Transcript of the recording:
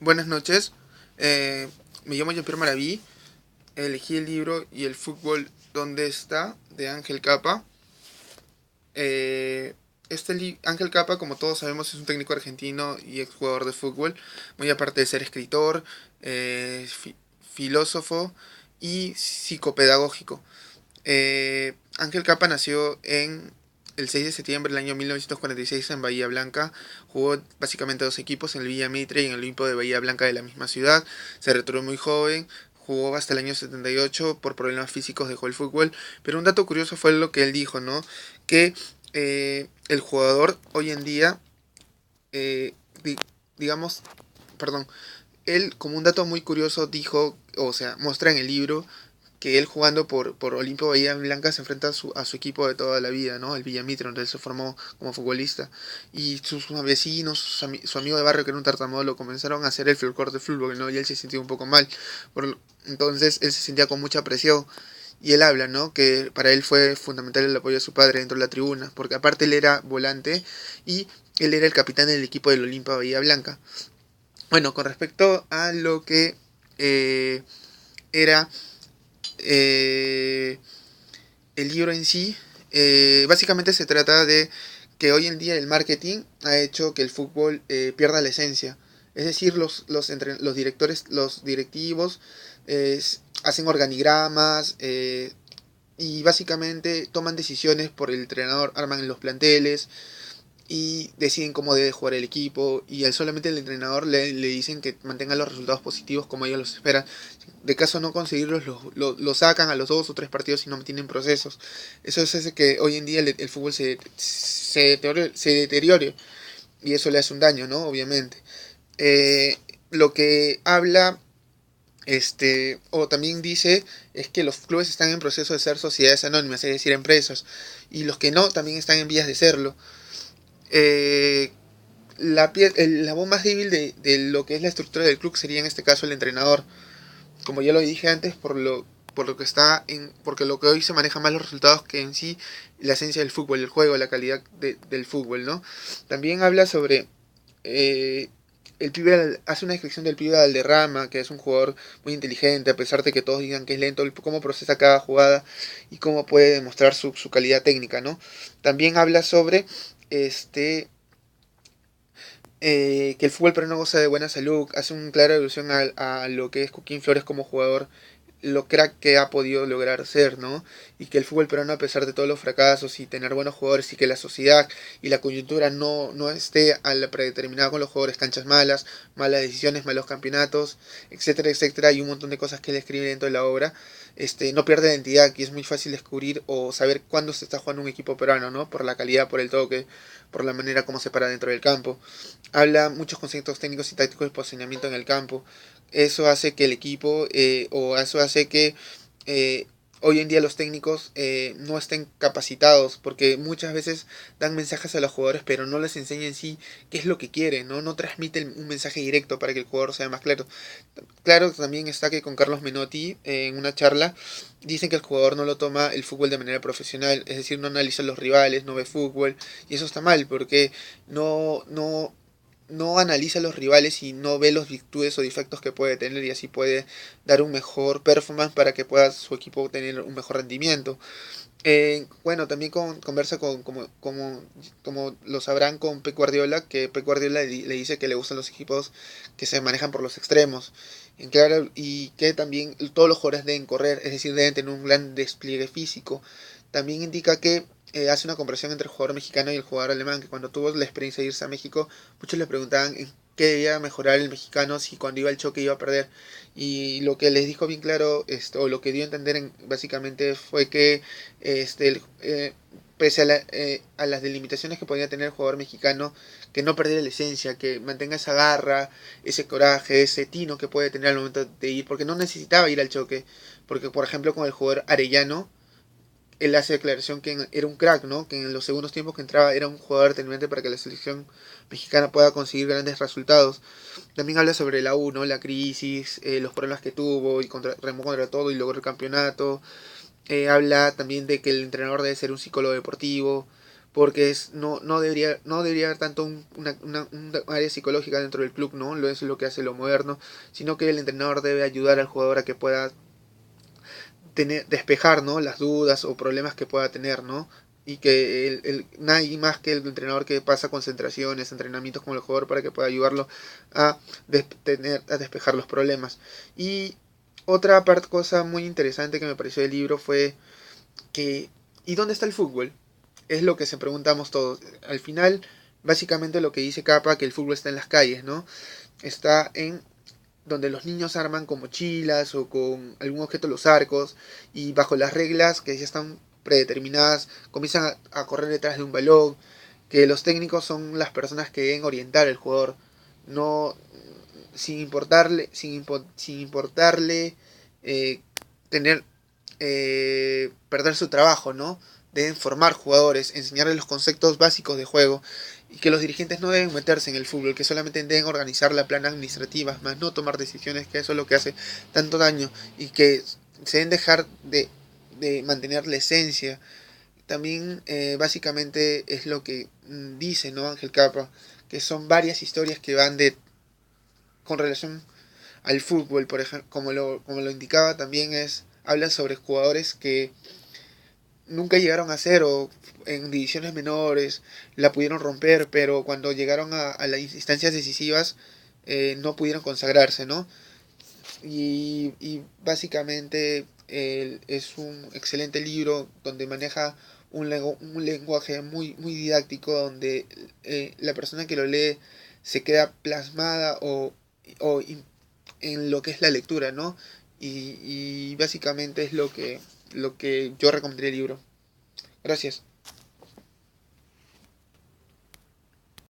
Buenas noches, me llamo Jean-Pierre Maraví, elegí el libro Y el fútbol, ¿dónde está? De Ángel Capa. Eh, Ángel Capa, como todos sabemos, es un técnico argentino y exjugador de fútbol, muy aparte de ser escritor, filósofo y psicopedagógico. Ángel Capa nació en el 6 de septiembre del año 1946 en Bahía Blanca. Jugó básicamente dos equipos, en el Villa Mitre y en el Olimpo de Bahía Blanca de la misma ciudad. Se retiró muy joven. Jugó hasta el año 78, por problemas físicos dejó el fútbol. Pero un dato curioso fue lo que él dijo, ¿no? Que el jugador hoy en día, eh, di- digamos, perdón, él como un dato muy curioso dijo, o sea, muestra en el libro que él jugando por Olimpo Bahía Blanca se enfrenta a su equipo de toda la vida, ¿no? El Villamitre, donde él se formó como futbolista. Y sus vecinos, su amigo de barrio, que era un tartamudo, comenzaron a hacer el folclore de fútbol, ¿no? Y él se sintió un poco mal. Entonces él se sentía con mucha presión. Y él habla, ¿no? Que para él fue fundamental el apoyo de su padre dentro de la tribuna, porque aparte él era volante y él era el capitán del equipo del Olimpo Bahía Blanca. Bueno, con respecto a lo que era eh, el libro en sí, básicamente se trata de que hoy en día el marketing ha hecho que el fútbol pierda la esencia. Es decir, los directores, los directivos eh, hacen organigramas y básicamente toman decisiones por el entrenador, arman los planteles, y deciden cómo debe jugar el equipo y solamente el entrenador le dicen que mantenga los resultados positivos como ellos los esperan. De caso no conseguirlos, lo sacan a los 2 o 3 partidos y no tienen procesos. Eso hace que hoy en día el fútbol se deteriore y eso le hace un daño, ¿no? Obviamente. Lo que habla o también dice es que los clubes están en proceso de ser sociedades anónimas, es decir, empresas, y los que no también están en vías de serlo. Eh, la voz más débil de lo que es la estructura del club sería en este caso el entrenador. Como ya lo dije antes, por lo que está en, porque lo que hoy se maneja más los resultados que en sí la esencia del fútbol, el juego, la calidad del fútbol, ¿no? También habla sobre eh, el pibe, hace una descripción del pibe Valderrama, que es un jugador muy inteligente, a pesar de que todos digan que es lento, cómo procesa cada jugada y cómo puede demostrar su calidad técnica, ¿no? También habla sobre este que el fútbol peruano goza de buena salud, hace una clara alusión a lo que es Coquín Flores como jugador, lo crack que ha podido lograr ser, ¿no? Y que el fútbol peruano, a pesar de todos los fracasos y tener buenos jugadores, y que la sociedad y la coyuntura no esté a la predeterminada con los jugadores, canchas malas, malas decisiones, malos campeonatos, etcétera, etcétera, y un montón de cosas que él escribe dentro de la obra, no pierde identidad, que es muy fácil descubrir o saber cuándo se está jugando un equipo peruano, ¿no? Por la calidad, por el toque, por la manera como se para dentro del campo. Habla muchos conceptos técnicos y tácticos de posicionamiento en el campo. Eso hace que el equipo, o eso hace que eh, hoy en día los técnicos no estén capacitados, porque muchas veces dan mensajes a los jugadores, pero no les enseñan en sí qué es lo que quieren, ¿no? No transmiten un mensaje directo para que el jugador sea más claro. Claro, también está que con Carlos Menotti, en una charla, dicen que el jugador no lo toma el fútbol de manera profesional, es decir, no analiza los rivales, no ve fútbol, y eso está mal, porque no analiza a los rivales y no ve los virtudes o defectos que puede tener, y así puede dar un mejor performance para que pueda su equipo tener un mejor rendimiento. Bueno, también conversa como lo sabrán, con Pep Guardiola, que Pep Guardiola le dice que le gustan los equipos que se manejan por los extremos. En claro, y que también todos los jugadores deben correr, es decir, deben tener un gran despliegue físico. También indica que hace una comparación entre el jugador mexicano y el jugador alemán, que cuando tuvo la experiencia de irse a México, muchos le preguntaban en qué debía mejorar el mexicano, si cuando iba al choque iba a perder. Y lo que les dijo bien claro, o lo que dio a entender básicamente fue que pese a las delimitaciones que podía tener el jugador mexicano, que no perdiera la esencia, que mantenga esa garra, ese coraje, ese tino que puede tener al momento de ir, porque no necesitaba ir al choque, porque por ejemplo con el jugador Arellano, él hace declaración que era un crack, ¿no? Que en los segundos tiempos que entraba era un jugador determinante para que la selección mexicana pueda conseguir grandes resultados. También habla sobre la U, ¿no? La crisis, los problemas que tuvo y remó contra todo y logró el campeonato. Habla también de que el entrenador debe ser un psicólogo deportivo, porque no debería haber tanto un área psicológica dentro del club, ¿no? Eso es lo que hace lo moderno, sino que el entrenador debe ayudar al jugador a que pueda despejar, ¿no? Las dudas o problemas que pueda tener, ¿no? Y que nadie más que el entrenador que pasa concentraciones, entrenamientos con el jugador para que pueda ayudarlo a, a despejar los problemas. Y otra cosa muy interesante que me pareció del libro fue que ¿y dónde está el fútbol? Es lo que se preguntamos todos. Al final, básicamente lo que dice Capa, que el fútbol está en las calles, ¿no? Está en donde los niños arman con mochilas o con algún objeto los arcos y bajo las reglas que ya están predeterminadas comienzan a correr detrás de un balón, que los técnicos son las personas que deben orientar al jugador, no sin importarle eh, tener perder su trabajo, ¿no? Deben formar jugadores, enseñarles los conceptos básicos de juego y que los dirigentes no deben meterse en el fútbol, que solamente deben organizar la plana administrativa, más no tomar decisiones, que eso es lo que hace tanto daño y que se deben dejar de mantener la esencia. También básicamente es lo que dice, ¿no? Ángel Capa, que son varias historias que van de con relación al fútbol, por ejemplo, como lo indicaba también habla sobre jugadores que nunca llegaron a ser o en divisiones menores la pudieron romper, pero cuando llegaron a las instancias decisivas no pudieron consagrarse, ¿no? Y básicamente es un excelente libro donde maneja un lenguaje muy didáctico, donde la persona que lo lee se queda plasmada o en lo que es la lectura, ¿no? Y básicamente es lo que yo recomendaría el libro. Gracias.